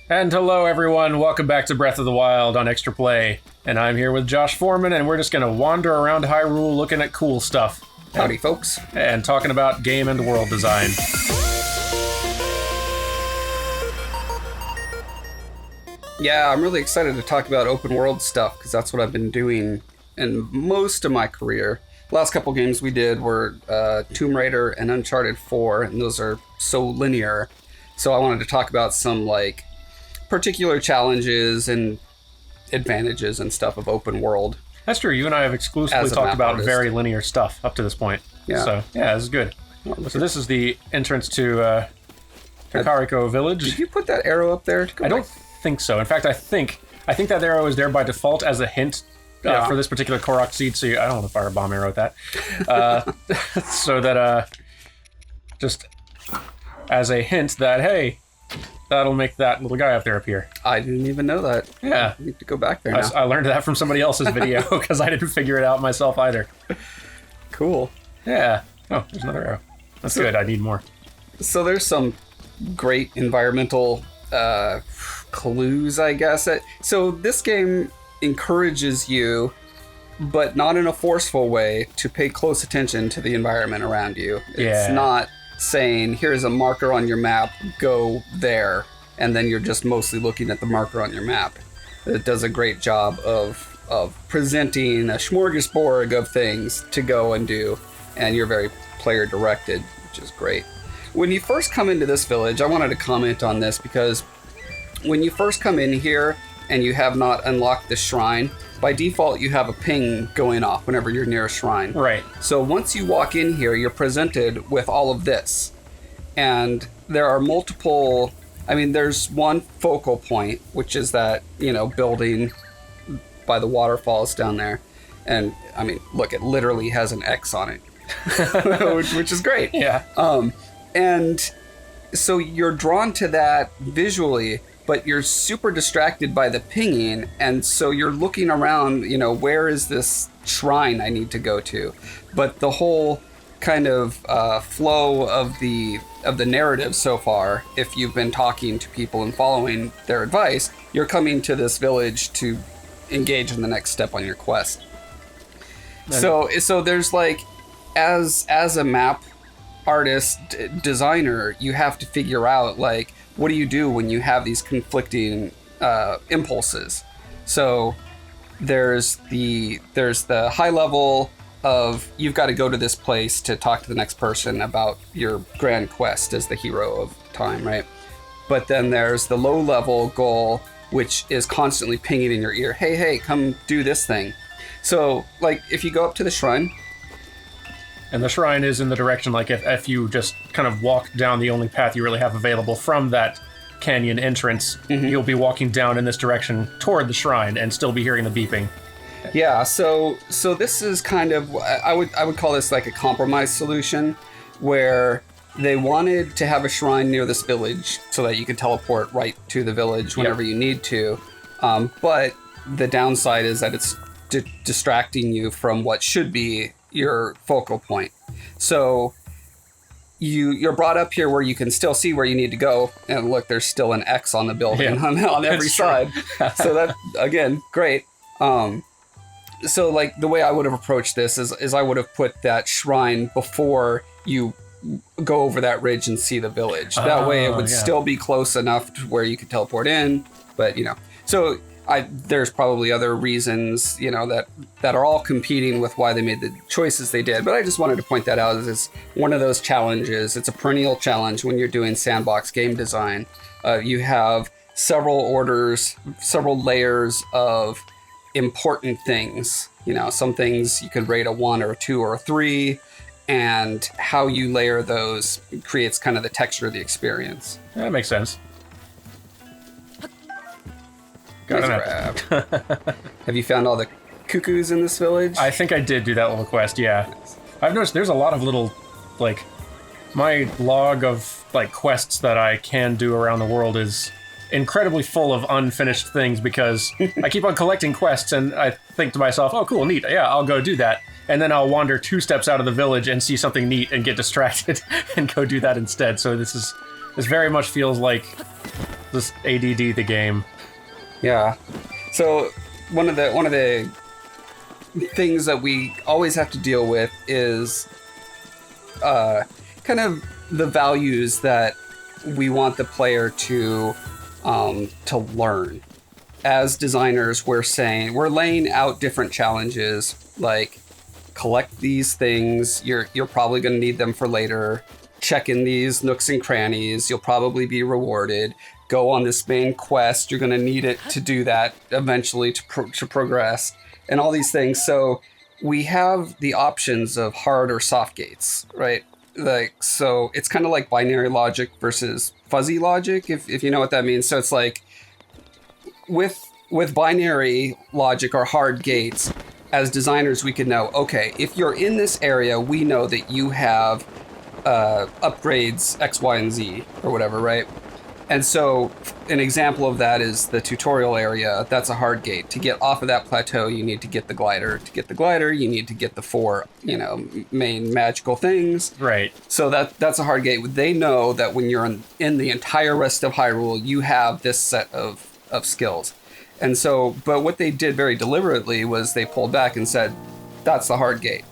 And hello, everyone. Welcome back to Breath of the Wild on Extra Play. And I'm here with Josh Foreman, and we're just going to wander around Hyrule looking at cool stuff. Howdy, folks. And talking about game and world design. Yeah, I'm really excited to talk about open world stuff, because that's what I've been doing in most of my career. Last couple games we did were Tomb Raider and Uncharted 4, and those are so linear. So I wanted to talk about some, like, particular challenges and advantages and stuff of open world. That's true. You and I have exclusively talked about very linear stuff up to this point. Yeah. So, yeah, this is good. So this is the entrance to KAKARIKO Village. Did you put that arrow up there? I don't think so. In fact, I think that arrow is there by default as a hint for this particular Korok seed. So I don't want to fire a bomb arrow at that. So that just as a hint that, hey, that'll make that little guy up there appear. I didn't even know that. Yeah. I need to go back there now. I learned that from somebody else's video because I didn't figure it out myself either. Cool. Yeah. Oh, there's another arrow. That's good. I need more. So there's some great environmental clues, I guess. So this game encourages you, but not in a forceful way, to pay close attention to the environment around you. It's not saying, here's a marker on your map, go there, and then you're just mostly looking at the marker on your map. It does a great job of presenting a smorgasbord of things to go and do, and you're very player directed, which is great. When you first come into this village, I wanted to comment on this because when you first come in here and you have not unlocked the shrine, by default you have a ping going off whenever you're near a shrine. Right. So once you walk in here, you're presented with all of this. And there are multiple, there's one focal point, which is that, building by the waterfalls down there. And look, it literally has an X on it, which is great. Yeah. And so you're drawn to that visually, but you're super distracted by the pinging, and so you're looking around, where is this shrine I need to go to? But the whole kind of flow of the narrative so far, if you've been talking to people and following their advice, you're coming to this village to engage in the next step on your quest. So there's like, as a map artist, designer, you have to figure out, like, what do you do when you have these conflicting impulses? So there's the high level of, you've got to go to this place to talk to the next person about your grand quest as the hero of time, right? But then there's the low level goal, which is constantly pinging in your ear, hey, come do this thing. So, like, if you go up to the shrine, and the shrine is in the direction, like, if you just kind of walk down the only path you really have available from that canyon entrance, you'll be walking down in this direction toward the shrine and still be hearing the beeping. Yeah, so this is kind of, I would call this like a compromise solution, where they wanted to have a shrine near this village so that you could teleport right to the village whenever you need to. But the downside is that it's distracting you from what should be your focal point. So you're brought up here where you can still see where you need to go, and look, there's still an X on the building on every side. So that, again, great. So, like, the way I would have approached this is I would have put that shrine before you go over that ridge and see the village. That way it would still be close enough to where you could teleport in, but so there's probably other reasons, that are all competing with why they made the choices they did. But I just wanted to point that out as one of those challenges. It's a perennial challenge when you're doing sandbox game design. You have several layers of important things. Some things you could rate a 1 or a 2 or a 3, and how you layer those creates kind of the texture of the experience. That makes sense. Grab. Have you found all the cuckoos in this village? I think I did do that little quest, yeah. I've noticed there's a lot of little, like, my log of, like, quests that I can do around the world is incredibly full of unfinished things, because I keep on collecting quests and I think to myself, oh, cool, neat, yeah, I'll go do that. And then I'll wander 2 steps out of the village and see something neat and get distracted and go do that instead. So this very much feels like Just ADD the game. Yeah. So one of the things that we always have to deal with is kind of the values that we want the player to learn. As designers, we're laying out different challenges, like collect these things. You're probably going to need them for later. Check in these nooks and crannies. You'll probably be rewarded. Go on this main quest. You're going to need it to do that eventually to progress, and all these things. So we have the options of hard or soft gates, right? Like, so it's kind of like binary logic versus fuzzy logic, if you know what that means. So it's like with binary logic or hard gates, as designers, we could know, okay, if you're in this area, we know that you have upgrades X, Y, and Z or whatever, right? And so an example of that is the tutorial area. That's a hard gate. To get off of that plateau, you need to get the glider. To get the glider, you need to get the 4, main magical things. Right. So that's a hard gate. They know that when you're in the entire rest of Hyrule, you have this set of skills. And so, but what they did very deliberately was they pulled back and said, that's the hard gate.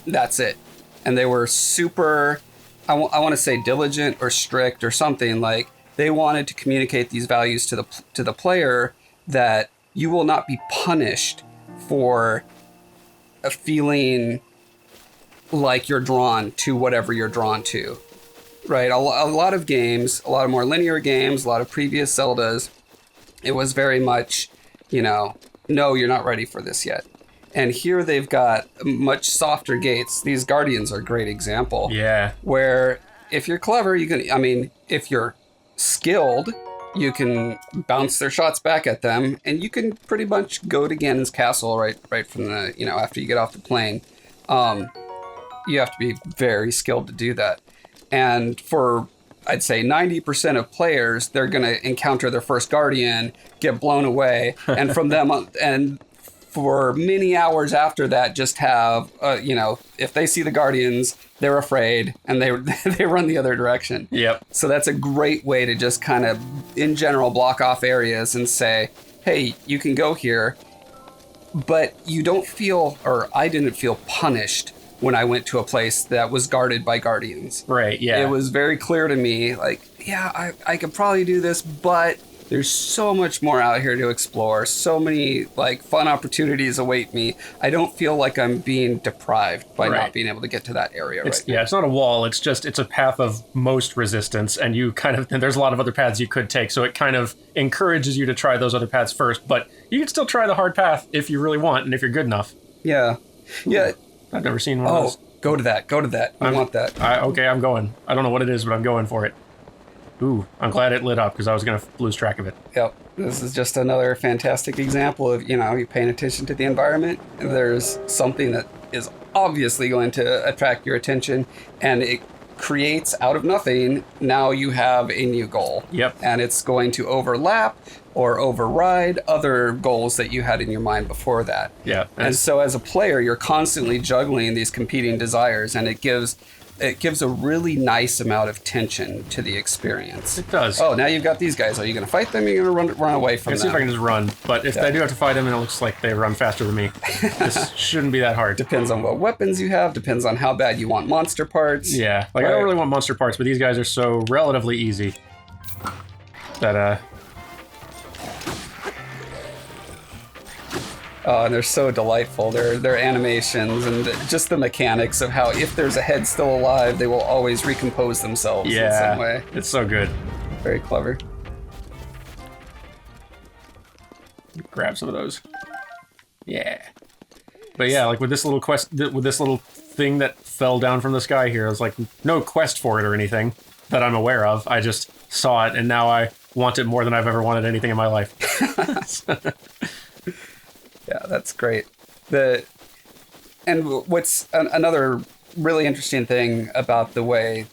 That's it. And they were super, I want to say diligent or strict or something. Like, they wanted to communicate these values to the player, that you will not be punished for a feeling like you're drawn to whatever you're drawn to, right? A lot of games, a lot of more linear games, a lot of previous Zeldas, it was very much, no, you're not ready for this yet. And here they've got much softer gates. These Guardians are a great example. Yeah. Where if you're clever, if you're skilled, you can bounce their shots back at them, and you can pretty much go to Ganon's castle right from the, after you get off the plane. You have to be very skilled to do that. And for, I'd say 90% of players, they're going to encounter their first Guardian, get blown away, and from them, and for many hours after that, just have, if they see the Guardians, they're afraid, and they run the other direction. Yep. So that's a great way to just kind of, in general, block off areas and say, hey, you can go here, but you don't feel, or I didn't feel punished when I went to a place that was guarded by Guardians. Right, yeah. It was very clear to me, like, yeah, I could probably do this, but there's so much more out here to explore. So many, fun opportunities await me. I don't feel like I'm being deprived by not being able to get to that area right now. Yeah, it's not a wall. It's a path of most resistance, and there's a lot of other paths you could take, so it kind of encourages you to try those other paths first, but you can still try the hard path if you really want, and if you're good enough. Yeah. Ooh. Yeah. I've never seen one of those. Go to that. I want that. Okay, I'm going. I don't know what it is, but I'm going for it. Ooh, I'm glad it lit up, because I was going to lose track of it. Yep. This is just another fantastic example of, you paying attention to the environment. There's something that is obviously going to attract your attention, and it creates out of nothing. Now you have a new goal. Yep. And it's going to overlap or override other goals that you had in your mind before that. Yeah. And so as a player, you're constantly juggling these competing desires, and it gives a really nice amount of tension to the experience. It does. Oh, now you've got these guys. Are you going to fight them, or are you going to run away from them? See if I can just run. But if I do have to fight them, and it looks like they run faster than me, this shouldn't be that hard. Depends on what weapons you have. Depends on how bad you want monster parts. Yeah. I don't really want monster parts, but these guys are so relatively easy that, Oh, and they're so delightful. Their animations and just the mechanics of how if there's a head still alive, they will always recompose themselves in some way. It's so good. Very clever. Grab some of those. Yeah. But yeah, with this little quest, with this little thing that fell down from the sky here, I was like, no quest for it or anything that I'm aware of. I just saw it, and now I want it more than I've ever wanted anything in my life. Yeah, that's great. And what's another really interesting thing about the way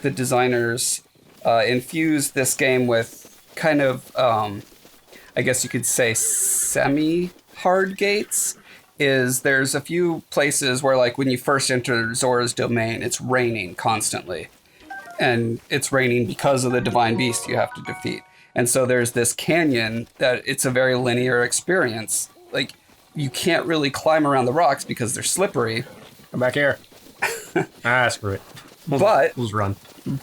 the designers infused this game with kind of, I guess you could say, semi-hard gates, is there's a few places where, when you first enter Zora's domain, it's raining constantly. And it's raining because of the divine beast you have to defeat. And so there's this canyon that it's a very linear experience. Like, you can't really climb around the rocks because they're slippery. Come back here. Screw it. But We'll just run.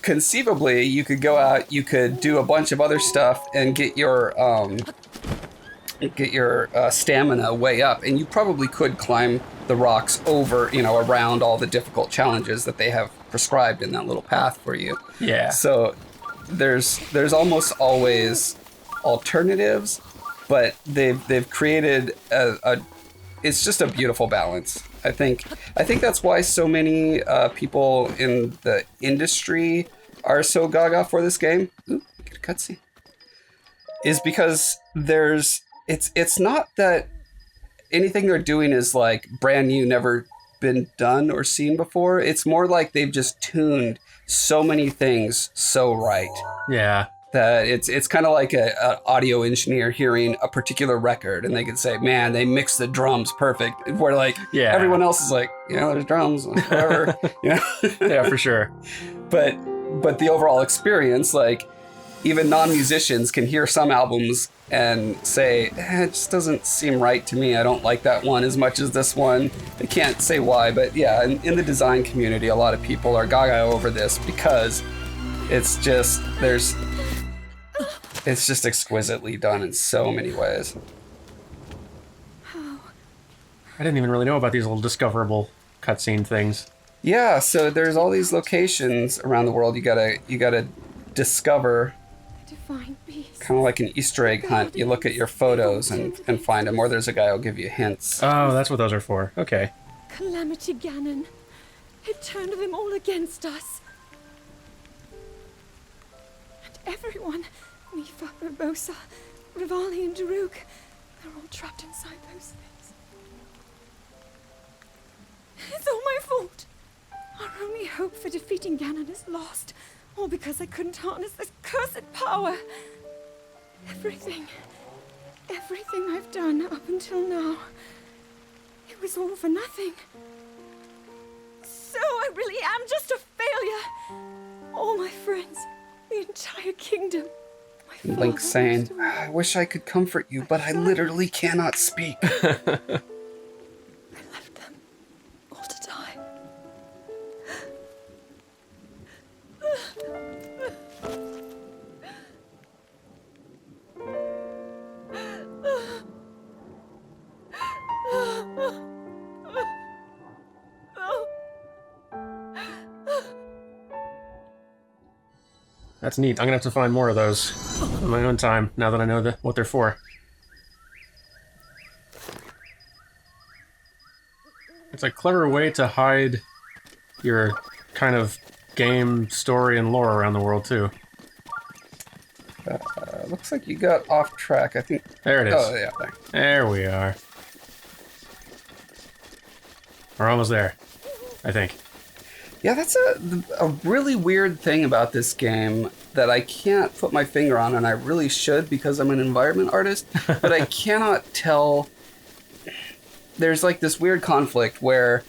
Conceivably, you could go out, you could do a bunch of other stuff and get your stamina way up, and you probably could climb the rocks over, around all the difficult challenges that they have prescribed in that little path for you. Yeah. So there's almost always alternatives, but they've created it's just a beautiful balance. I think that's why so many people in the industry are so gaga for this game. Ooh, get a cutscene. Is because it's not that anything they're doing is like brand new, never been done or seen before. It's more like they've just tuned so many things so right. Yeah. That it's kind of like an audio engineer hearing a particular record, and they can say, "Man, they mixed the drums perfect." Where like everyone else is like, "There's drums, whatever." Yeah, for sure. But the overall experience, like even non-musicians can hear some albums and say, "It just doesn't seem right to me. I don't like that one as much as this one." They can't say why, but yeah, in the design community, a lot of people are gaga over this because it's just it's just exquisitely done in so many ways. I didn't even really know about these little discoverable cutscene things. Yeah, so there's all these locations around the world you gotta discover. Kind of like an Easter egg hunt. You look at your photos and find them, or there's a guy who'll give you hints. Oh, that's what those are for. Okay. Calamity Ganon. It turned them all against us. And everyone, Mifa, Urbosa, Rivali, and Daruk, they're all trapped inside those things. It's all my fault. Our only hope for defeating Ganon is lost. All because I couldn't harness this cursed power. Everything I've done up until now, it was all for nothing. So I really am just a failure. All my friends, the entire kingdom. And Link saying, "I wish I could comfort you, but I literally cannot speak." I left them all to die. That's neat. I'm gonna have to find more of those in my own time, now that I know what they're for. It's a clever way to hide your kind of game story and lore around the world, too. Looks like you got off track, I think. There it is. Oh, yeah, there. There we are. We're almost there, I think. Yeah, that's a really weird thing about this game that I can't put my finger on, and I really should because I'm an environment artist, but I cannot tell. There's like this weird conflict where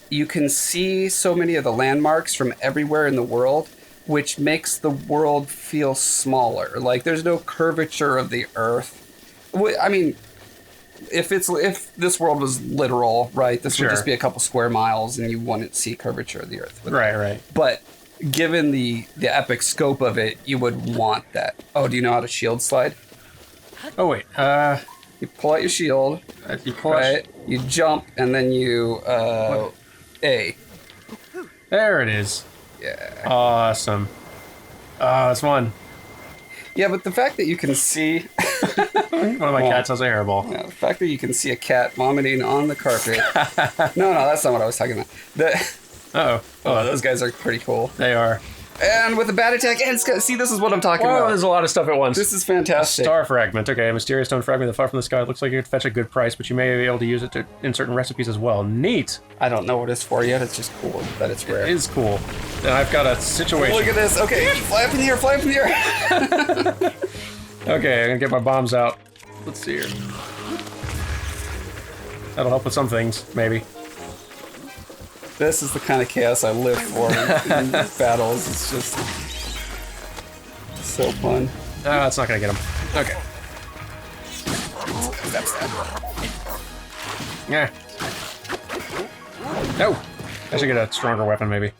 you can see so many of the landmarks from everywhere in the world, which makes the world feel smaller. Like there's no curvature of the earth. I mean, if this world was literal, right, this would just be a couple square miles and you wouldn't see curvature of the earth. Right. But given the epic scope of it, you would want that. Oh, do you know how to shield slide? Oh, wait. You pull out your shield, You pull right? You jump, and then you, A. There it is. Yeah. Awesome. Oh, that's fun. Yeah, but the fact that you can see... One of my cats has a hairball. Yeah, the fact that you can see a cat vomiting on the carpet. No, that's not what I was talking about. Uh-oh. Oh, those guys are pretty cool. They are. And with a bat attack, and see, this is what I'm talking Whoa, about. there's a lot of stuff at once. This is fantastic. Star fragment. Okay, a mysterious stone fragment that fell from the sky. It looks like it could fetch a good price, but you may be able to use it in certain recipes as well. Neat. I don't know what it's for yet. It's just cool that it's rare. It is cool. And I've got a situation. Look at this. Okay, fly up in the air, fly up in the air. Okay, I'm gonna get my bombs out. Let's see here. That'll help with some things, maybe. This is the kind of chaos I live for in battles. It's just so fun. It's not gonna get him. Okay. Yeah. No! I should get a stronger weapon, maybe.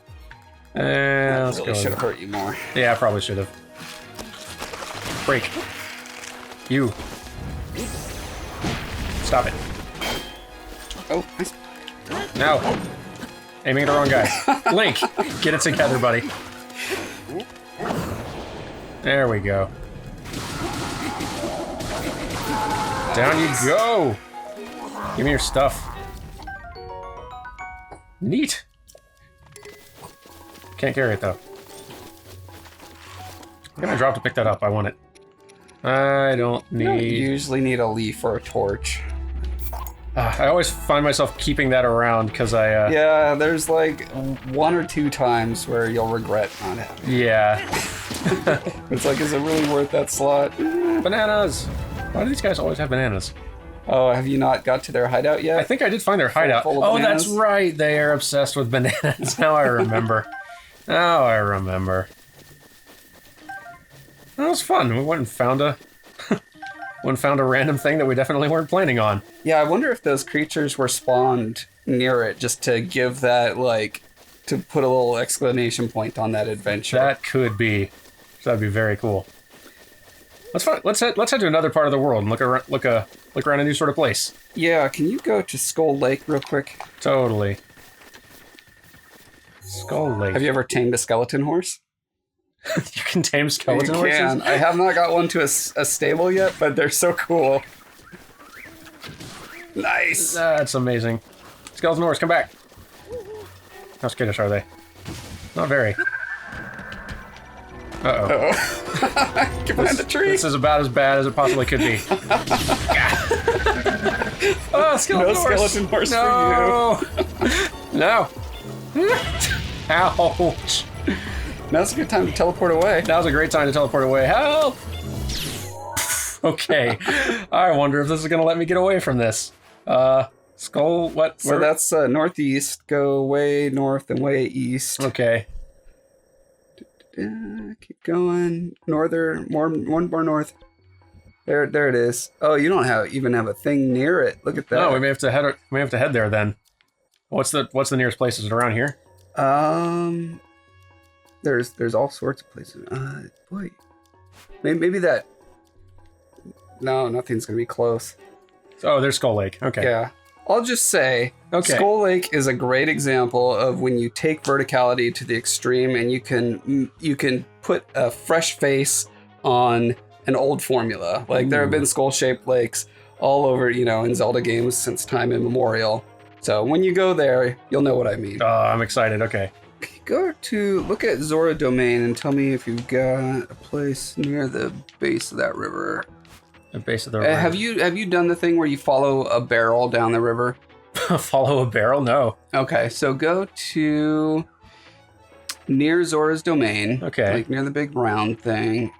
Let's really go. should have hurt you more. Yeah, I probably should have. Break. You. Stop it. Oh, nice. No. Aiming at the wrong guy. Link, get it together, buddy. There we go. Down you go. Give me your stuff. Neat. Can't carry it though. I'm gonna drop to pick that up. I want it. I don't You don't need. usually need a leaf or a torch. I always find myself keeping that around because I. Yeah, there's like 1 or 2 times where you'll regret not having it. Yeah. It's like, is it really worth that slot? Bananas. Why do these guys always have bananas? Oh, have you not got to their hideout yet? I think I did find their hideout. Full of Oh, bananas? that's right. They are obsessed with bananas. Now I remember. Now I remember. That was fun. We went and found a random thing that we definitely weren't planning on. Yeah, I wonder if those creatures were spawned near it just to give that, like, to put a little exclamation point on that adventure. That could be. That'd be very cool. Let's head to another part of the world and look around a new sort of place. Yeah, can you go to Skull Lake real quick? Totally. Skull Lake. Have you ever tamed a skeleton horse? You can tame skeleton You horses? can. I have not got one to a stable yet, but they're so cool. Nice. That's amazing. Skeleton horse, come back. How skittish are they? Not very. Uh-oh. Get behind the tree. This is about as bad as it possibly could be. Oh, skeleton No horse. skeleton horse for you. No. Ouch. Now's a good time to teleport away. Now's a great time to teleport away. Help! Okay. I wonder if this is going to let me get away from this. Skull, what? So that's northeast. Go way north and way east. Okay. Keep going. Northern, more north. There it is. Oh, you don't even have a thing near it. Look at that. No, we may have to head. We have to head there then. What's the nearest place? Is it around here? There's all sorts of places. Boy, maybe that. No, nothing's gonna be close. Oh, there's Skull Lake. Okay. Yeah, I'll just say, Okay. Skull Lake is a great example of when you take verticality to the extreme, and you can put a fresh face on an old formula. Like there have been skull-shaped lakes all over, in Zelda games since time immemorial. So when you go there, you'll know what I mean. I'm excited. Okay. Look at Zora Domain and tell me if you've got a place near the base of that river. The base of the river. Have you done the thing where you follow a barrel down the river? Follow a barrel? No. Okay, so go to near Zora's Domain. Okay. Like near the big round thing.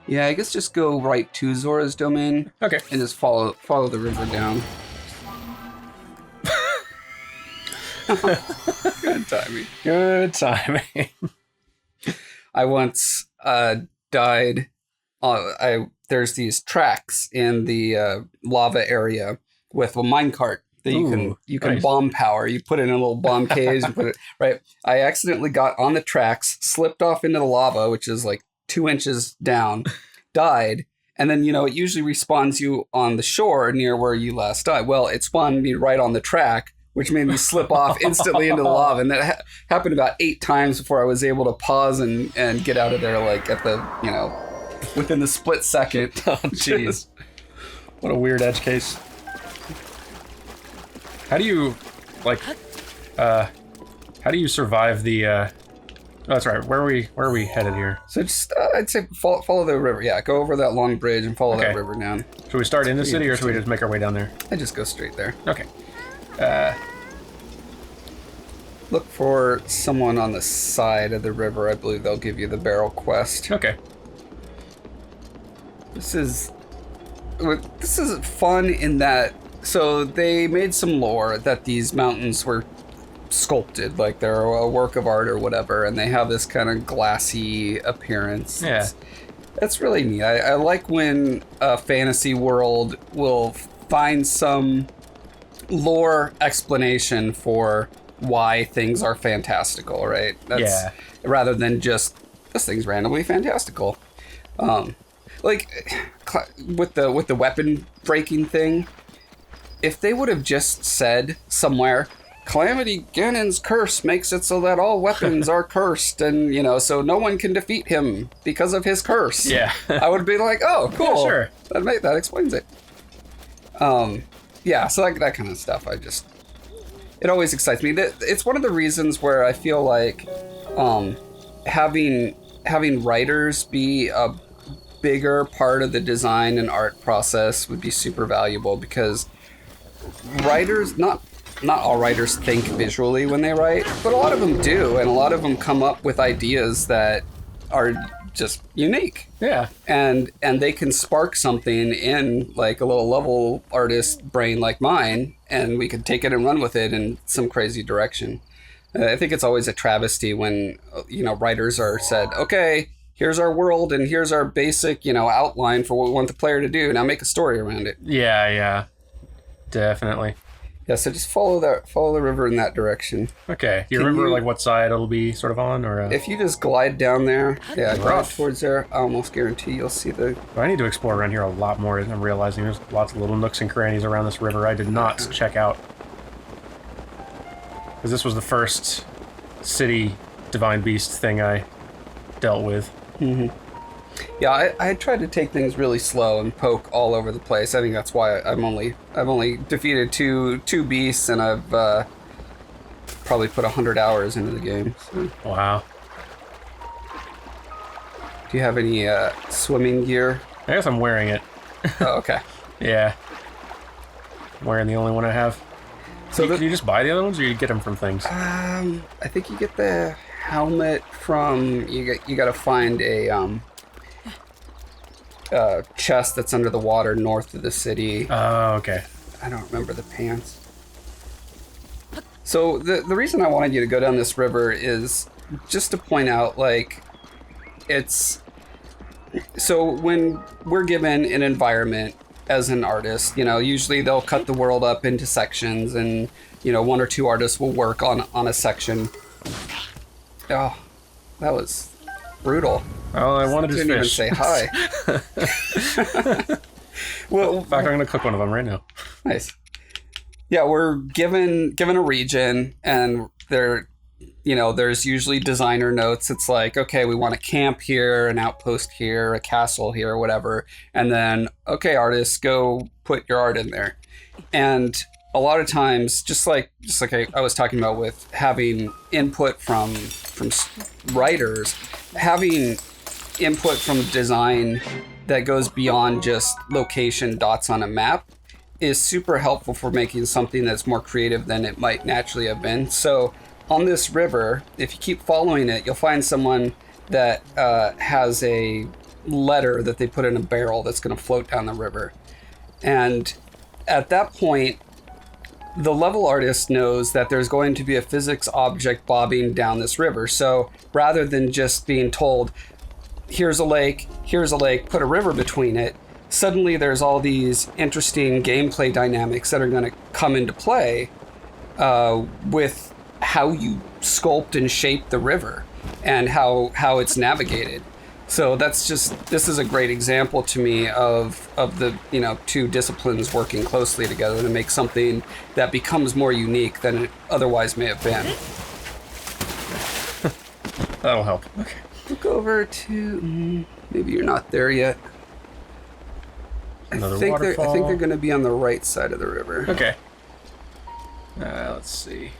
Yeah, I guess just go right to Zora's Domain. Okay. And just follow the river down. Good timing. Good timing. I once died. There's these tracks in the lava area with a minecart that you can nice. bomb power. You put it in a little bomb cage. You put it right. I accidentally got on the tracks, slipped off into the lava, which is like 2 inches down, died, and then it usually respawns you on the shore near where you last died. Well, it spawned me right on the track, which made me slip off instantly into the lava. And that happened about 8 times before I was able to pause and get out of there, like at the, within the split second. Oh, jeez. What a weird edge case. How do you, how do you survive the, oh, that's right. Where are we headed here? So just, I'd say follow the river. Yeah, go over that long bridge and follow that Okay. river down. Should we start in the city or should we just make our way down there? I just go straight there. Okay. Look for someone on the side of the river. I believe they'll give you the barrel quest. Okay. This is fun in that, so they made some lore that these mountains were sculpted, like they're a work of art or whatever, and they have this kind of glassy appearance. Yeah. That's really neat. I like when a fantasy world will find some lore explanation for why things are fantastical, right? Yeah. Rather than just, this thing's randomly fantastical. Like, with the weapon breaking thing, if they would have just said somewhere, Calamity Ganon's curse makes it so that all weapons are cursed, and, you know, so no one can defeat him because of his curse. Yeah. I would be like, oh, cool. Yeah, sure. That explains it. Yeah, so that kind of stuff, it always excites me. It's one of the reasons where I feel like having writers be a bigger part of the design and art process would be super valuable, because writers, not all writers think visually when they write, but a lot of them do, and a lot of them come up with ideas that are just unique. Yeah. And they can spark something in like a little level artist brain like mine, and we can take it and run with it in some crazy direction. I think it's always a travesty when, you know, writers are said, okay, here's our world and here's our basic, you know, outline for what we want the player to do. Now make a story around it. Yeah. Definitely. Yeah, so just follow the river in that direction. Okay. Do you remember like what side it'll be sort of on, or? If you just glide down there, glide rough. towards there, I almost guarantee you'll see the... I need to explore around here a lot more. I'm realizing there's lots of little nooks and crannies around this river I did not check out. Because this was the first city divine beast thing I dealt with. Mm-hmm. Yeah, I tried to take things really slow and poke all over the place. I think that's why I've only defeated two beasts, and I've probably put 100 hours into the game. So. Wow. Do you have any swimming gear? I guess I'm wearing it. Oh, okay. Yeah. I'm wearing the only one I have. So can you just buy the other ones, or you get them from things? I think you get the helmet from... You got to find a chest that's under the water north of the city. Oh, okay. I don't remember the pants. So the reason I wanted you to go down this river is just to point out, like, it's... So when we're given an environment as an artist, you know, usually they'll cut the world up into sections, and, you know, one or two artists will work on a section. Oh, that was brutal. Oh, I wanted his Didn't even fish. say hi. Well, in fact, I'm gonna cook one of them right now. Nice. Yeah, we're given a region, and there's usually designer notes. It's like, okay, we want a camp here, an outpost here, a castle here, whatever. And then, okay, artists, go put your art in there. And a lot of times, just like I was talking about with having input from writers, having input from design that goes beyond just location dots on a map is super helpful for making something that's more creative than it might naturally have been. So on this river, if you keep following it, you'll find someone that has a letter that they put in a barrel that's going to float down the river. And at that point, the level artist knows that there's going to be a physics object bobbing down this river. So rather than just being told, here's a lake, put a river between it, suddenly there's all these interesting gameplay dynamics that are going to come into play with how you sculpt and shape the river and how it's navigated. So this is a great example to me of the, you know, two disciplines working closely together to make something that becomes more unique than it otherwise may have been. That'll help. Okay. Look over to... maybe you're not there yet. Another I think waterfall. they're going to be on the right side of the river. Okay. Let's see.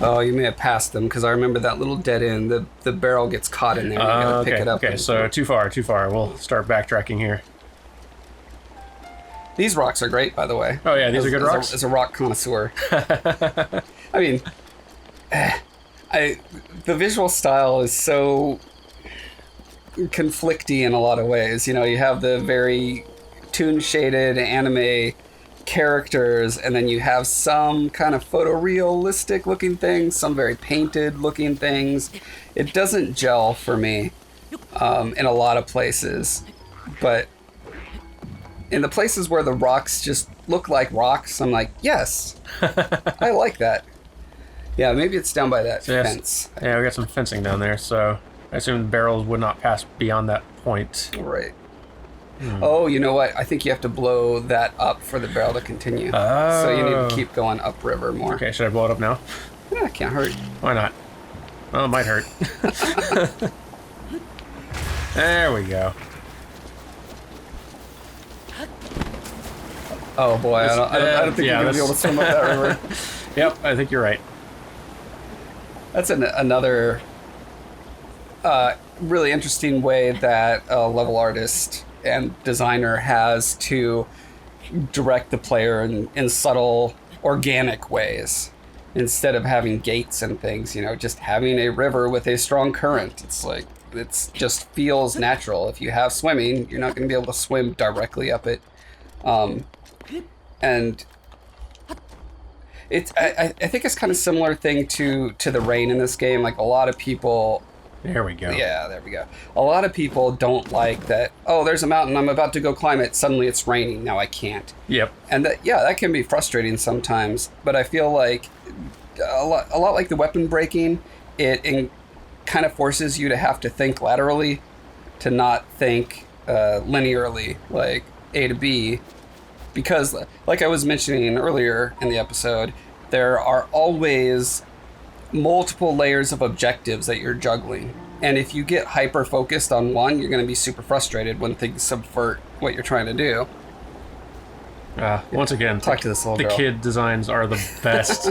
Oh, you may have passed them, because I remember that little dead end. The barrel gets caught in there. You gotta pick it up. Okay, so too far. We'll start backtracking here. These rocks are great, by the way. Oh yeah, these are good rocks? As a rock connoisseur. I mean, the visual style is so conflicty in a lot of ways. You know, you have the very toon-shaded anime characters, and then you have some kind of photorealistic looking things, some very painted looking things. It doesn't gel for me. in a lot of places, but in the places where the rocks just look like rocks, I'm like, yes, I like that. Yeah, maybe it's down by that fence. Yeah, we got some fencing down there, so I assume the barrels would not pass beyond that point. Right. Oh, you know what? I think you have to blow that up for the barrel to continue. Oh. So you need to keep going upriver more. Okay, should I blow it up now? Yeah, it can't hurt. Why not? Well, it might hurt. There we go. Oh boy, I don't think you're going to be able to swim up that river. Yep, I think you're right. That's another really interesting way that a level artist and designer has to direct the player in subtle, organic ways. Instead of having gates and things, just having a river with a strong current. It's like, it just feels natural. If you have swimming, you're not going to be able to swim directly up it. And I think it's kind of similar thing to the rain in this game. Like a lot of people. There we go. Yeah, there we go. A lot of people don't like that. Oh, there's a mountain. I'm about to go climb it. Suddenly it's raining. Now I can't. Yep. And that can be frustrating sometimes. But I feel like a lot like the weapon breaking, it kind of forces you to have to think laterally, to not think linearly, like A to B. Because, like I was mentioning earlier in the episode, there are always multiple layers of objectives that you're juggling. And if you get hyper-focused on one, you're going to be super frustrated when things subvert what you're trying to do. Once again, Talk to this little the girl. kid designs are the best.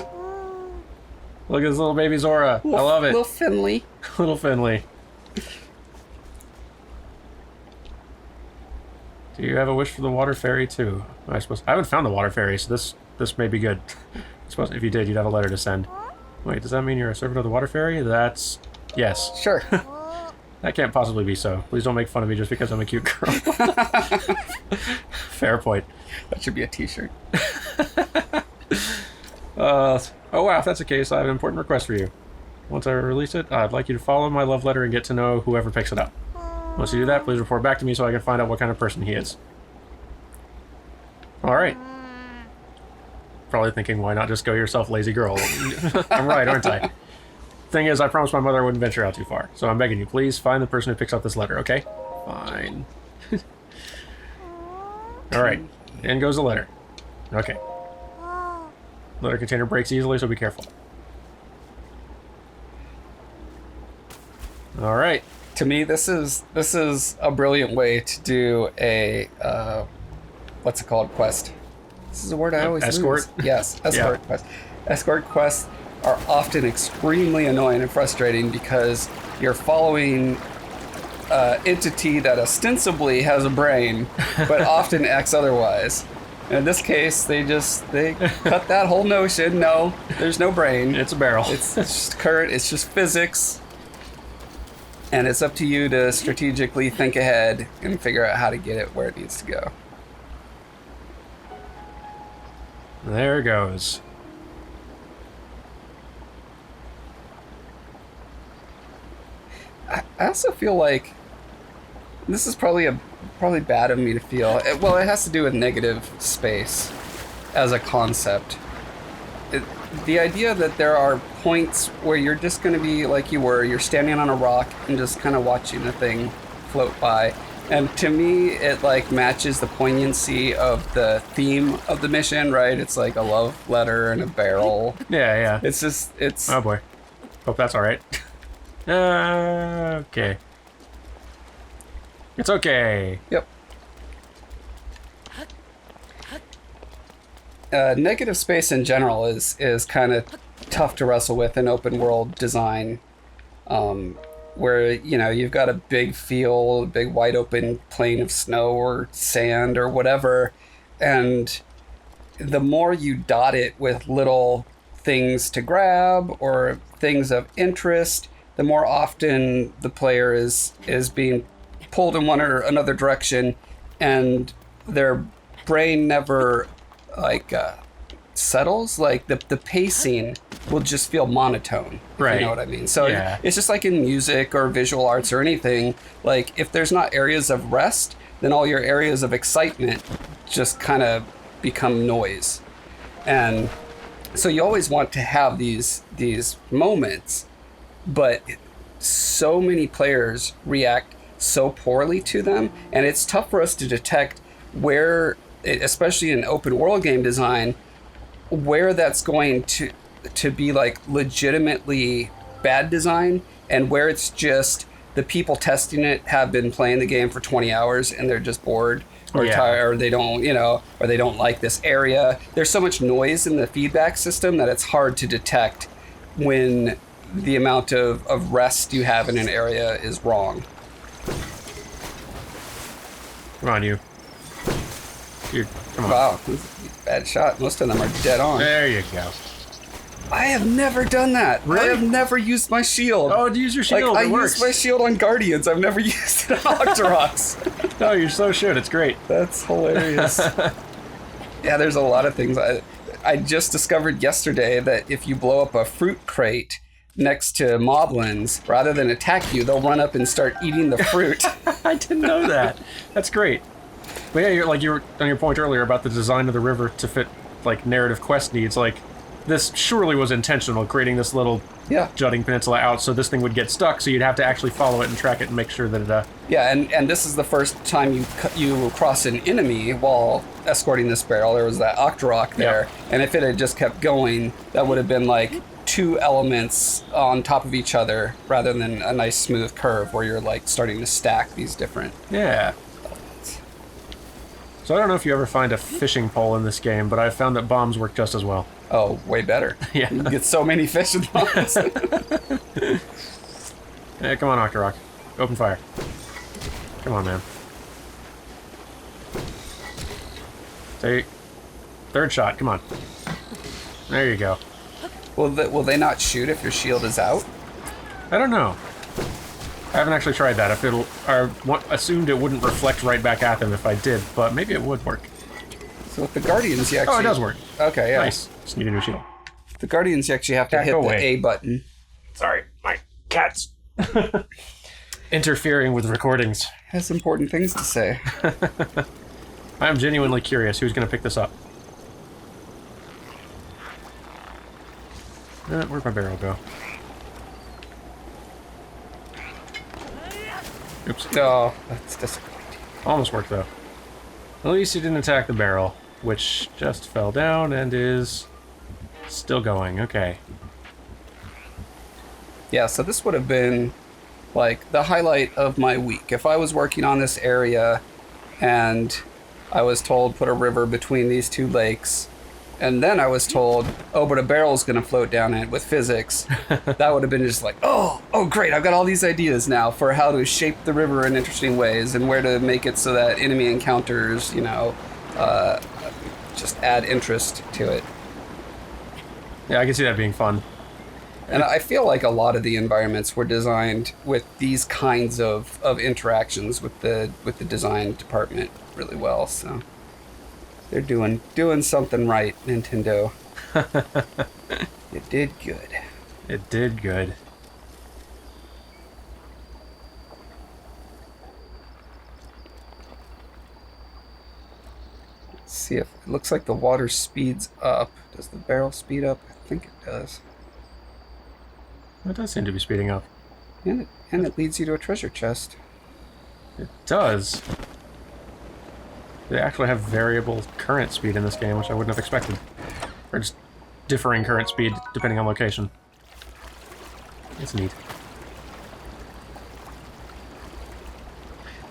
Look at this little baby Zora. I love it. Little Finley. Little Finley. Do you have a wish for the water fairy too? I haven't found the water fairy, so this may be good. I suppose if you did, you'd have a letter to send. Wait, does that mean you're a servant of the water fairy? That's... yes. Sure. That can't possibly be so. Please don't make fun of me just because I'm a cute girl. Fair point. That should be a t-shirt. Oh wow, if that's the case, I have an important request for you. Once I release it, I'd like you to follow my love letter and get to know whoever picks it up. Once you do that, please report back to me so I can find out what kind of person he is. Alright. Probably thinking, why not just go yourself, lazy girl? I'm right, aren't I? Thing is, I promised my mother I wouldn't venture out too far. So I'm begging you, please find the person who picks up this letter, okay? Fine. Alright, in goes the letter. Okay. Letter container breaks easily, so be careful. Alright. To me, this is a brilliant way to do a what's it called? Quest. This is a word I always escort? lose. Yes, escort quest. Escort quests are often extremely annoying and frustrating because you're following entity that ostensibly has a brain, but often acts otherwise. In this case, they cut that whole notion. No, there's no brain. It's a barrel. It's just current. It's just physics. And it's up to you to strategically think ahead and figure out how to get it where it needs to go. There it goes. I also feel like this is probably bad of me to feel. Well, it has to do with negative space as a concept. The idea that there are points where you're just going to be like you're standing on a rock and just kind of watching the thing float by. And to me, it like matches the poignancy of the theme of the mission, right? It's like a love letter and a barrel. Yeah. It's... Oh boy. Hope that's alright. Okay. It's okay. Yep. Negative space in general is kind of tough to wrestle with in open world design, where you've got a big field, a big wide open plain of snow or sand or whatever, and the more you dot it with little things to grab or things of interest, the more often the player is being pulled in one or another direction, and their brain never settles, like the pacing will just feel monotone. If Right. you know what I mean? So Yeah. it's just like in music or visual arts or anything. Like if there's not areas of rest, then all your areas of excitement just kind of become noise. And so you always want to have these moments, but so many players react so poorly to them, and it's tough for us to detect where, especially in open world game design, where that's going to be like legitimately bad design and where it's just the people testing it have been playing the game for 20 hours and they're just bored or tired, or they don't, or they don't like this area. There's so much noise in the feedback system that it's hard to detect when the amount of rest you have in an area is wrong. Come on, you. Come on. Wow, this is a bad shot. Most of them are dead on. There you go. I have never done that. Really? I have never used my shield. Oh, use your shield. Like, I it works. use my shield on Guardians. I've never used it on Octoroks. No, you so should. It's great. That's hilarious. Yeah, there's a lot of things. I just discovered yesterday that if you blow up a fruit crate next to moblins, rather than attack you, they'll run up and start eating the fruit. I didn't know that. That's great. But yeah, you were on your point earlier about the design of the river to fit like narrative quest needs. Like this surely was intentional, creating this little jutting peninsula out so this thing would get stuck. So you'd have to actually follow it and track it and make sure that it. Yeah, and this is the first time you cross an enemy while escorting this barrel. There was that Octorok there, and if it had just kept going, that would have been like two elements on top of each other rather than a nice smooth curve where you're like starting to stack these different Yeah. elements. So I don't know if you ever find a fishing pole in this game, but I've found that bombs work just as well. Oh, way better. Yeah. You get so many fish in bombs. Hey, come on, Octorok. Open fire. Come on, man. Take third shot. Come on. There you go. Will they not shoot if your shield is out? I don't know. I haven't actually tried that. If assumed it wouldn't reflect right back at them if I did, but maybe it would work. So with the Guardians, you actually... Oh, it does work. Okay, yeah. Nice. Just need a new shield. The Guardians, you actually have to Back hit away. the A button. Sorry, my cat's interfering with recordings. Has important things to say. I'm genuinely curious who's going to pick this up. Where'd my barrel go? Oops. Oh, that's disappointing. Almost worked, though. At least he didn't attack the barrel, which just fell down and is still going. Okay. Yeah, so this would have been like the highlight of my week. If I was working on this area and I was told put a river between these two lakes, and then I was told, oh, but a barrel's going to float down it with physics, that would have been just like, oh, great, I've got all these ideas now for how to shape the river in interesting ways and where to make it so that enemy encounters, just add interest to it. Yeah, I can see that being fun. And I feel like a lot of the environments were designed with these kinds of interactions with the design department really well, so they're doing something right, Nintendo. You did good. It did good. Let's see if it looks like the water speeds up. Does the barrel speed up? I think it does. It does seem to be speeding up. And it leads you to a treasure chest. It does. They actually have variable current speed in this game, which I wouldn't have expected. Or just differing current speed depending on location. It's neat.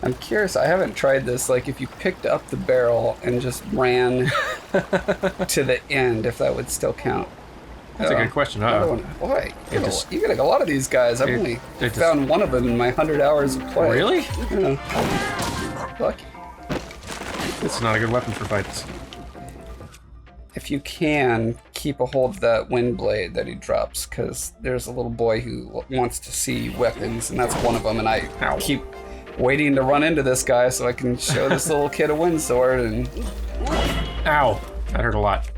I'm curious, I haven't tried this, like if you picked up the barrel and just ran to the end, if that would still count. That's a good question. Why? You just- get a lot of these guys. I've only found one of them in my 100 hours of play. Really? Yeah. Lucky. This is not a good weapon for fights. If you can, keep a hold of that wind blade that he drops, because there's a little boy who wants to see weapons, and that's one of them, and I keep waiting to run into this guy so I can show this little kid a wind sword, and... Ow! That hurt a lot.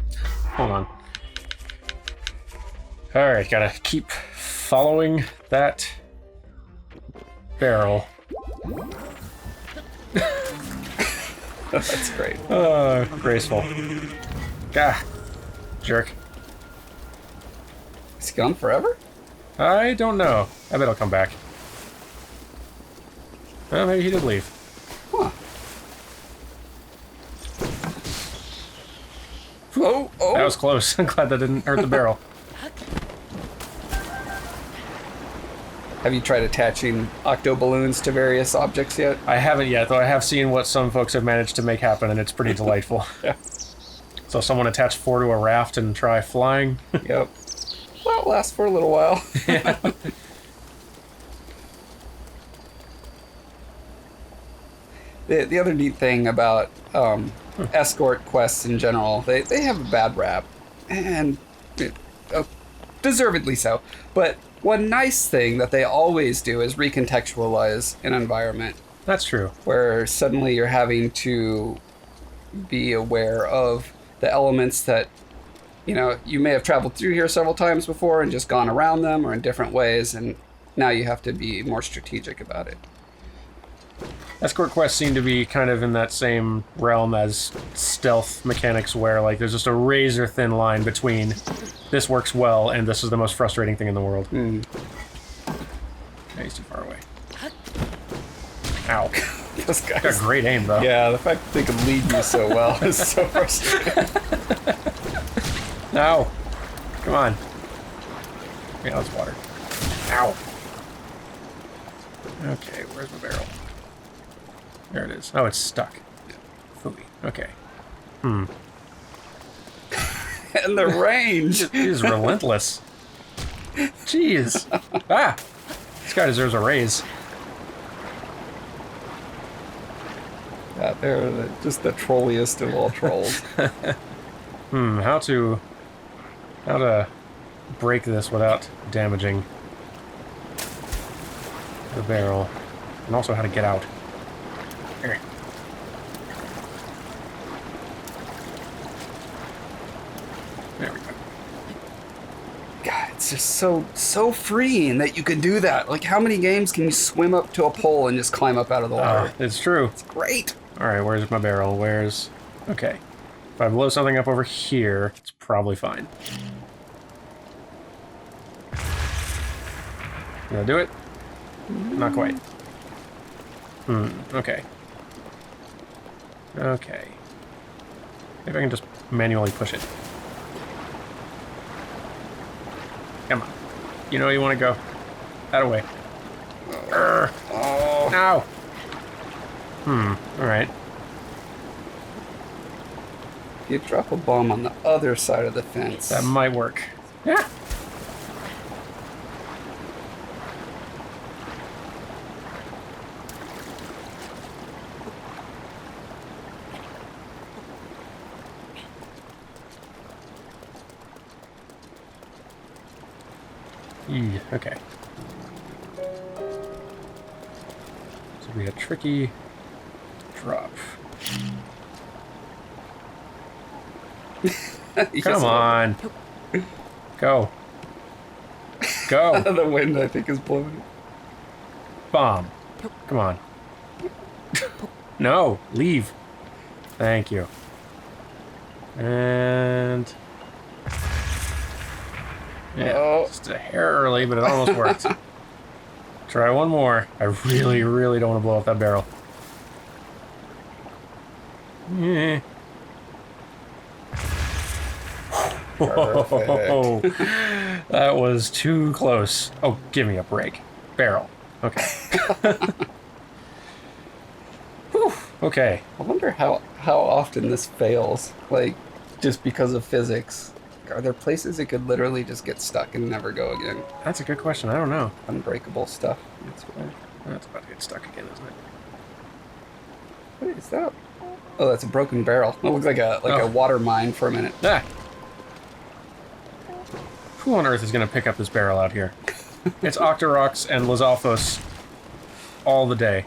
hold on. Alright, gotta keep following that barrel. That's great. Graceful. Gah. Jerk. Is he gone forever? I don't know. I bet he'll come back. Well, maybe he did leave. Huh. Oh, oh. That was close. I'm glad that didn't hurt the barrel. Have you tried attaching octo balloons to various objects yet? I haven't yet, though I have seen what some folks have managed to make happen, and it's pretty delightful. Yeah. So someone attach 4 to a raft and try flying. Yep. Well, it'll last for a little while. Yeah. The other neat thing about escort quests in general, they have a bad rap, and deservedly so. But one nice thing that they always do is recontextualize an environment, That's true. where suddenly you're having to be aware of the elements that, you know, you may have traveled through here several times before and just gone around them or in different ways, and now you have to be more strategic about it. Escort quests seem to be kind of in that same realm as stealth mechanics, where like there's just a razor thin line between this works well and this is the most frustrating thing in the world. Mm. Yeah, he's too far away. Ow. This Got guy's... great aim though. Yeah, the fact that they can lead you so well is so frustrating. No. Come on. Yeah, that's water. Ow. Okay, where's my barrel? There it is. Oh, it's stuck. Phooey. Okay. And the range. He is relentless. Jeez. Ah! This guy deserves a raise. Yeah, they're just the trolliest of all trolls. How to break this without damaging the barrel, and also how to get out. Here. There we go. God, it's just so freeing that you can do that. Like, how many games can you swim up to a pole and just climb up out of the water? It's true. It's great. All right, where's my barrel? Where's... Okay. If I blow something up over here, it's probably fine. Did I do it? Not quite. Okay. Okay. Maybe I can just manually push it. Come on. You know you want to go. That away. Oh. No! Alright. You drop a bomb on the other side of the fence. That might work. Yeah. Okay. So we had tricky drop. Come on. Go. Go. The wind, I think, is blowing it. Bomb. Come on. No, leave. Thank you. And... Yeah, Oh. just a hair early, but it almost worked. Try one more. I really, really don't want to blow up that barrel. Yeah. Whoa, that was too close. Oh, give me a break. Barrel. Okay. Whew. Okay. I wonder how often this fails. Like, just because of physics. Are there places it could literally just get stuck and never go again? That's a good question. I don't know. Unbreakable stuff. That's That's about to get stuck again, isn't it? what is that? Oh, that's a broken barrel. It looks like a Oh. water mine for a minute. Ah. Who on earth is going to pick up this barrel out here? It's Octorox and Lizalfos all the day.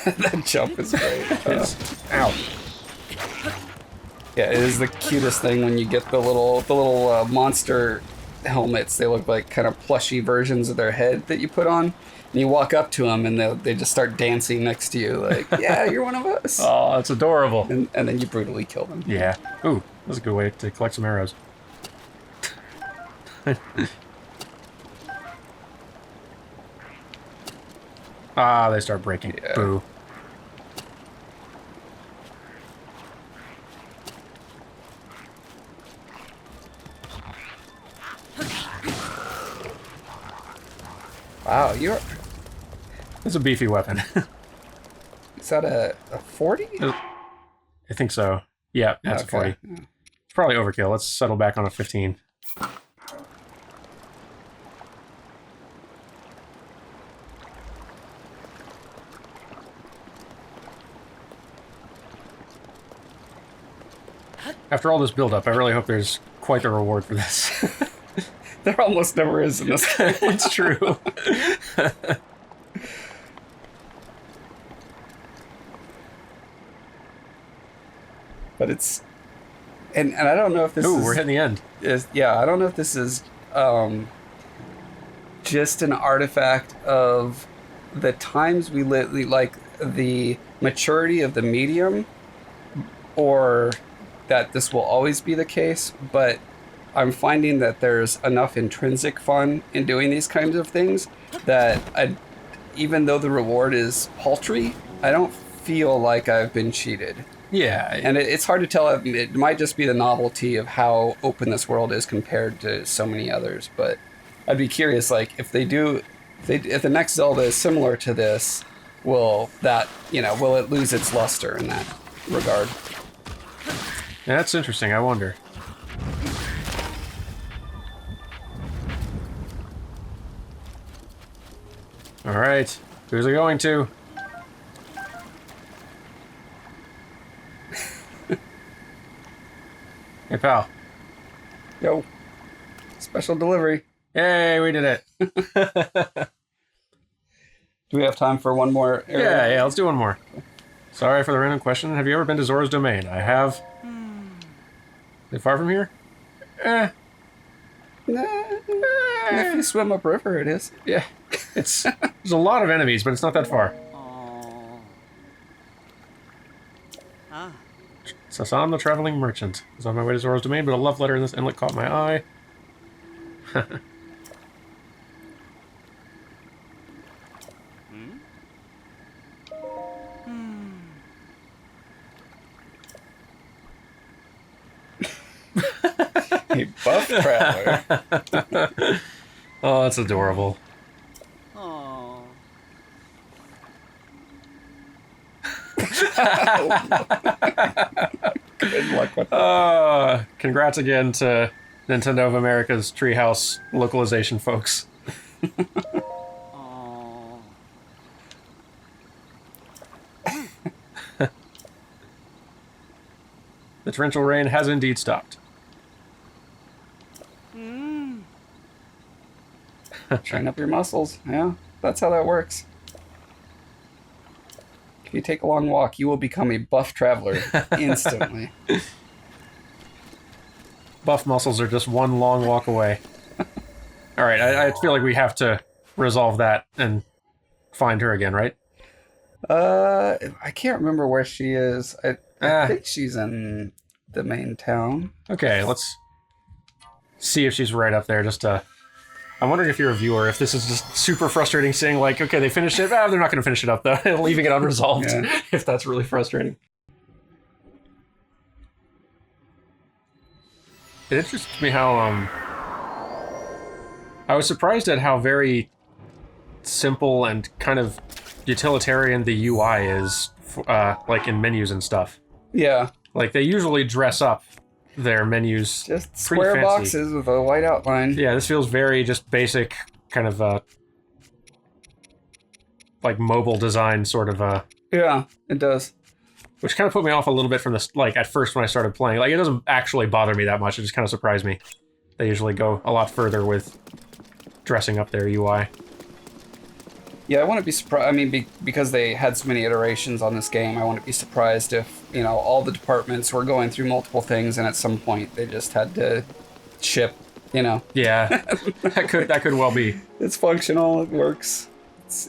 That jump is great. It's... Ow. Yeah, it is the cutest thing when you get the little monster helmets. They look like kind of plushy versions of their head that you put on. And you walk up to them and they just start dancing next to you like, yeah, you're one of us. Oh, that's adorable. And then you brutally kill them. Yeah. Ooh, that's a good way to collect some arrows. Ah, they start breaking. Yeah. Boo. Wow, you're... It's a beefy weapon. Is that a 40? I think so. Yeah, that's a 40. Okay. It's probably overkill. Let's settle back on a 15. After all this build-up, I really hope there's quite the reward for this. There almost never is in this game. It's true. But it's... And I don't know if this Ooh, is... we're hitting the end. Yeah, I don't know if this is just an artifact of the times we live, like the maturity of the medium, or that this will always be the case, but I'm finding that there's enough intrinsic fun in doing these kinds of things that even though the reward is paltry, I don't feel like I've been cheated. Yeah. And it's hard to tell. It might just be the novelty of how open this world is compared to so many others. But I'd be curious, like, if the next Zelda is similar to this, will it lose its luster in that regard? Yeah, that's interesting. I wonder. All right. Who's it going to? Hey, pal. Yo, special delivery. Yay, we did it. Do we have time for one more area? Yeah, let's do one more. Sorry for the random question. Have you ever been to Zora's Domain? I have. Is it far from here? Nah, if you swim upriver, it is. Yeah. There's a lot of enemies, but it's not that far. So I'm the traveling merchant. I was on my way to Zora's Domain, but a love letter in this inlet caught my eye. A buff traveler. Oh, that's adorable. Good luck with that. Congrats again to Nintendo of America's Treehouse localization folks. The torrential rain has indeed stopped. Train up your muscles. Yeah, that's how that works. If you take a long walk, you will become a buff traveler instantly. Buff muscles are just one long walk away. All right, I feel like we have to resolve that and find her again, right? I can't remember where she is. I think she's in the main town. Okay, let's see if she's right up there. I'm wondering if you're a viewer, if this is just super frustrating seeing, like, okay, they finished it. They're not going to finish it up, though. Leaving it unresolved, Yeah. If that's really frustrating. It interests me how, I was surprised at how very simple and kind of utilitarian the UI is, like, in menus and stuff. Yeah. Like, they usually dress up their menus Just pretty square fancy. boxes with a white outline. Yeah, this feels very just basic, kind of like mobile design sort of Yeah, it does. which kind of put me off a little bit from this. Like at first when I started playing, like it doesn't actually bother me that much. It just kind of surprised me. They usually go a lot further with dressing up their UI. Yeah, I wouldn't be surprised. I mean, because they had so many iterations on this game, I wouldn't be surprised if, you know, all the departments were going through multiple things and at some point they just had to ship, you know. Yeah, that could well be. It's functional, it works.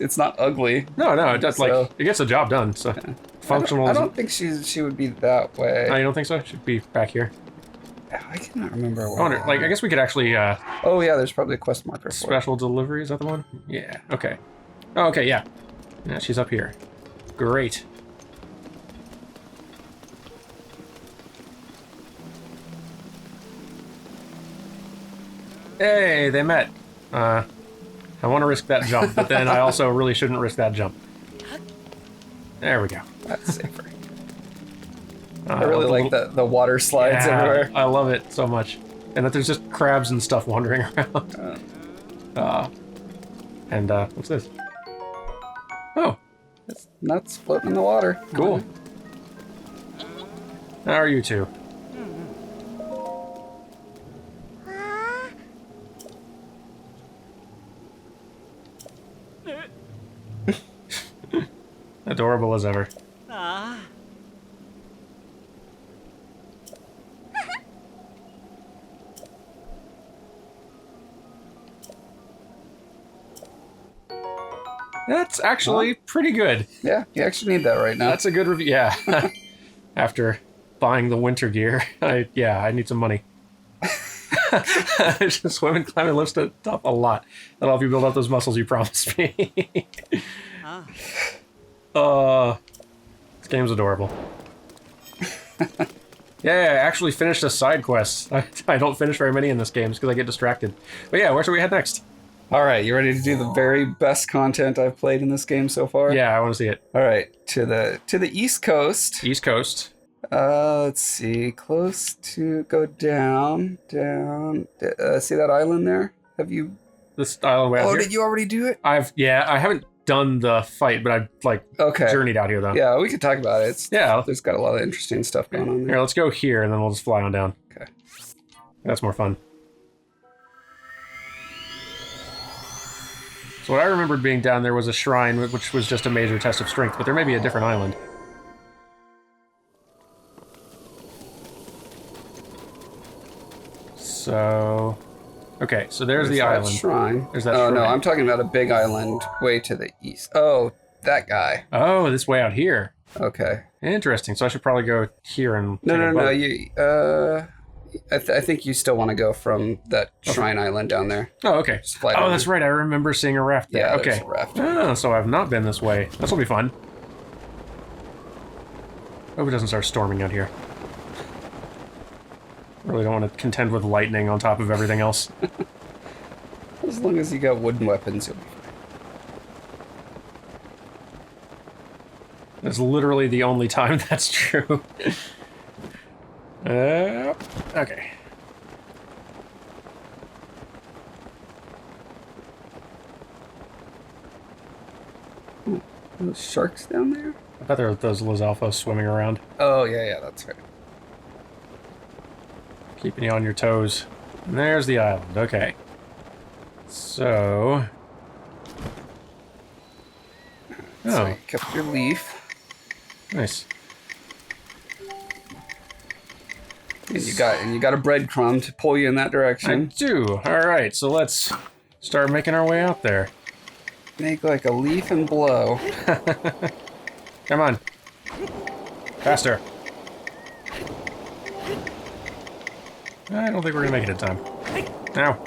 It's not ugly. No, it does, So- like, it gets the job done, so functional. I don't think she would be that way. No, you don't think so? It should be back here. I cannot remember. I wonder, like, I guess we could actually, Oh yeah, there's probably a quest marker for it. special delivery, is that the one? Yeah, okay. Oh, okay, yeah. Yeah, she's up here. Great. Hey, they met. I want to risk that jump, but then I also really shouldn't risk that jump. There we go. That's safer. I really like the water slides Yeah, everywhere. I love it so much. And that there's just crabs and stuff wandering around. What's this? Oh, Nuts floating in the water. cool. How are you two? Adorable as ever. That's actually pretty good. Yeah, you actually need that right now. That's a good review. Yeah. After buying the winter gear, I need some money. Just swim and climb and lift it up a lot. That'll help you build up those muscles you promised me. This game's adorable. Yeah, I actually finished a side quest. I don't finish very many in this game because I get distracted. But yeah, where should we head next? All right, you ready to do the very best content I've played in this game so far? Yeah, I want to see it. All right, to the East Coast. East Coast. Let's see, close to go down. See that island there? Have you? This island way out here. Did you already do it? I haven't done the fight, but I've Okay. journeyed out here though. Yeah, we could talk about it. Yeah. There's got a lot of interesting stuff going on Here, there. let's go here and then we'll just fly on down. Okay. That's more fun. So what I remembered being down there was a shrine, which was just a major test of strength, but there may be a different island. So... Okay, so there's the that island. shrine. There's that Oh shrine. no, I'm talking about a big island way to the east. Oh, that guy. Oh, this way out here. Okay. Interesting. So I should probably go here and... No, take a no, no. boat. You. I think you still want to go from that shrine island down there. Oh, okay. Just fly Oh, down. that's right. I remember seeing a raft there. Yeah, okay. there's a raft. Oh, so I've not been this way. This will be fun. Hope it doesn't start storming out here. Really don't want to contend with lightning on top of everything else. As long as you got wooden weapons, you'll be fine. That's literally the only time that's true. Okay. Those sharks down there? I bet there are those Lizalfos swimming around, Oh, yeah, that's right. keeping you on your toes. And there's the island. Okay. So... So Oh, you kept your leaf, nice. and you got a breadcrumb to pull you in that I direction. do. All right, so let's start making our way out there. Make like a leaf and blow. Come on. Faster. I don't think we're gonna make it in time. Ow.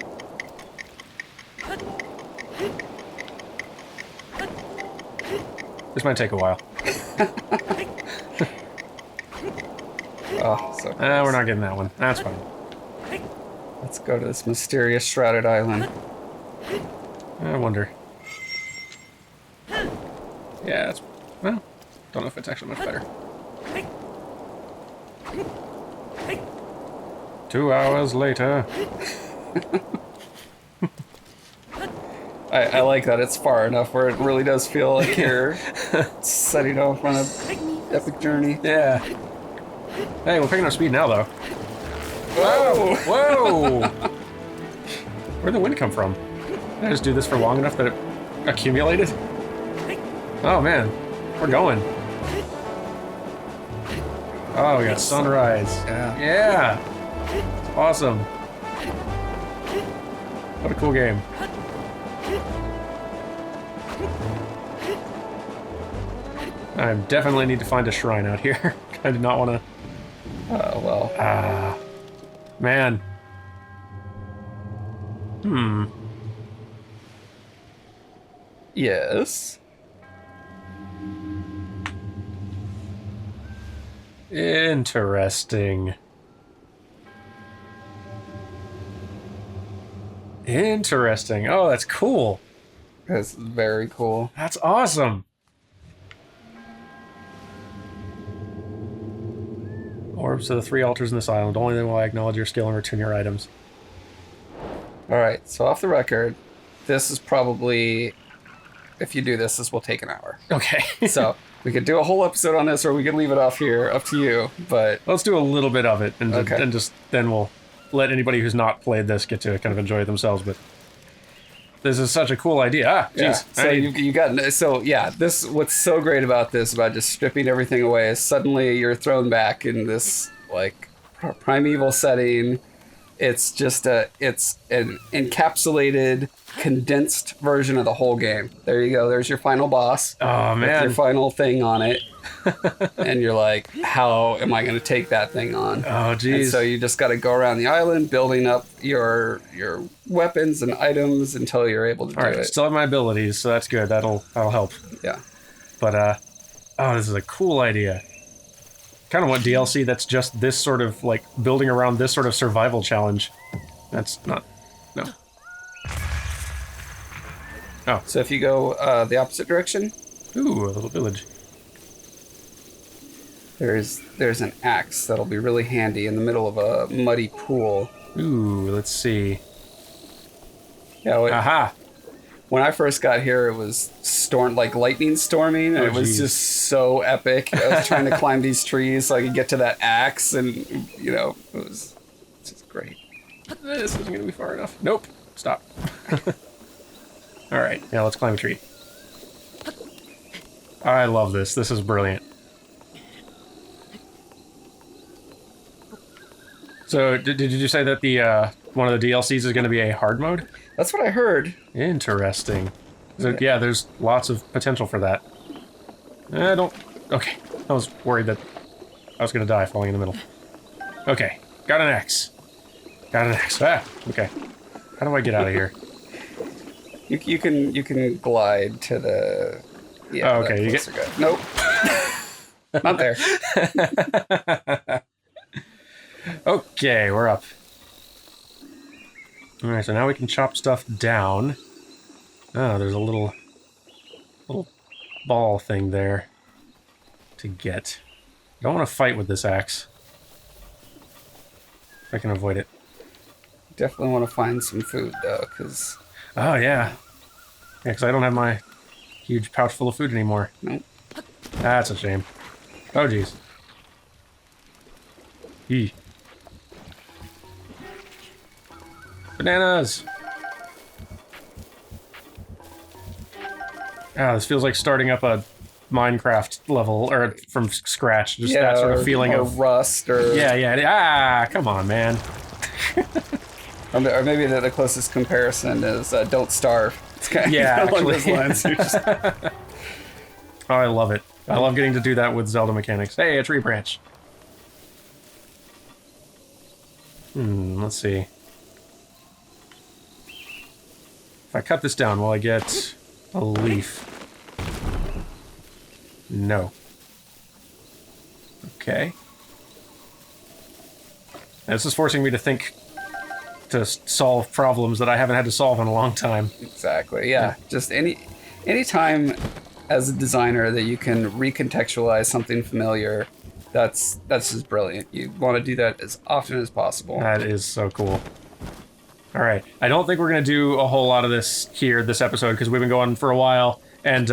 This might take a while. Oh, so We're not getting that one. That's fine. let's go to this mysterious shrouded island. I wonder. Yeah, it's... Well, don't know if it's actually much better. 2 hours later. I like that it's far enough where it really does feel like you're setting off on an epic journey. Yeah. Hey, we're picking up speed now, though. Whoa! Whoa! Where'd the wind come from? Did I just do this for long enough that it accumulated? Oh, man. We're going. Oh, we got sunrise. Yeah. Yeah. It's awesome. What a cool game. I definitely need to find a shrine out here. I do not want to... Oh, well. Man. Yes. Interesting. Interesting. Oh, that's cool. That's very cool. That's awesome. Orbs to the 3 altars in this island. Only then will I acknowledge your skill and return your items. Alright, so off the record, this is probably... If you do this will take an hour. Okay. So, we could do a whole episode on this, or we could leave it off here. Up to you, but... Let's do a little bit of it, and, Okay. and just then we'll let anybody who's not played this get to kind of enjoy it themselves, but... This is such a cool idea. Ah, jeez. Yeah. So you got... So, yeah, this... What's so great about this, about just stripping everything away, is suddenly you're thrown back in this, like, primeval setting. It's just it's an encapsulated, condensed version of the whole game. There you go. There's your final boss. Oh, With man. your final thing on it. And you're like, how am I going to take that thing on? Oh, And jeez. so you just got to go around the island, building up your weapons and items until you're able to do All right, it. still have my abilities, so that's good. That'll help. Yeah. But, oh, this is a cool idea. Kind of want DLC that's just this sort of, like, building around this sort of survival challenge. That's not... No. Oh. So if you go the opposite direction, Ooh, a little village. there's an axe that'll be really handy in the middle of a muddy pool. Ooh, let's see. Yeah, Aha! when I first got here, it was lightning storming, and Oh, it was geez. just so epic. I was trying to climb these trees so I could get to that axe, and it was just great. This isn't going to be far enough. Nope. Stop. All right. Yeah, let's climb a tree. I love this. This is brilliant. So, did you say that the one of the DLCs is going to be a hard mode? That's what I heard. Interesting. So, yeah, there's lots of potential for that. I don't... Okay. I was worried that I was going to die falling in the middle. Okay. Got an axe. Got an axe. Ah! Okay. How do I get out of here? You can glide to the... Yeah, Oh, okay, you closer go. Nope. Not there. Okay, we're up. Alright, so now we can chop stuff down. Oh, there's a little ball thing there to get. I don't want to fight with this axe. If I can avoid it. Definitely want to find some food, though, because... Oh, yeah. Yeah, because I don't have my huge pouch full of food anymore. Nope. That's a shame. Oh, jeez. Eee. Bananas! Ah, this feels like starting up a Minecraft level, or from scratch. Just that sort of feeling or of... rust, or... Yeah. Ah, come on, man. Or maybe the closest comparison is Don't Starve. It's kind of Yeah, along actually. those lines. You're just- Oh, I love it. I love getting to do that with Zelda mechanics. Hey, a tree branch. Let's see. If I cut this down, will I get a leaf? No. Okay. This is forcing me to think, to solve problems that I haven't had to solve in a long time. Exactly. Yeah. Just any time as a designer that you can recontextualize something familiar, that's just brilliant. You want to do that as often as possible. That is so cool. All right. I don't think we're going to do a whole lot of this here, this episode, because we've been going for a while. And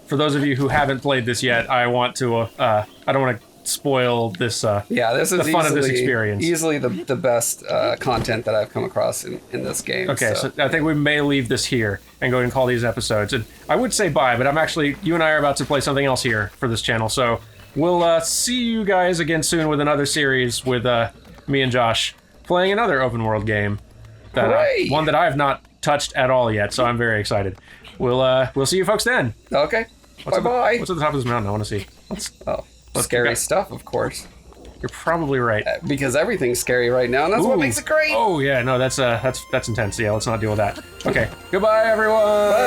for those of you who haven't played this yet, I want to, I don't want to spoil this. Yeah, this is the fun of this easily- experience. Easily the best content that I've come across in this game. Okay, so I think we may leave this here and go ahead and call these episodes. And I would say bye, but you and I are about to play something else here for this channel. So we'll see you guys again soon with another series with me and Josh playing another open world game. Hooray! One that I have not touched at all yet, so I'm very excited. We'll see you folks then. Okay. Bye-bye. What's at the top of this mountain? I want to see. Scary stuff, of course. You're probably right. Because everything's scary right now, and that's what Ooh. makes it great. Oh yeah, no, that's intense. Yeah, let's not deal with that. Okay, goodbye everyone. Bye.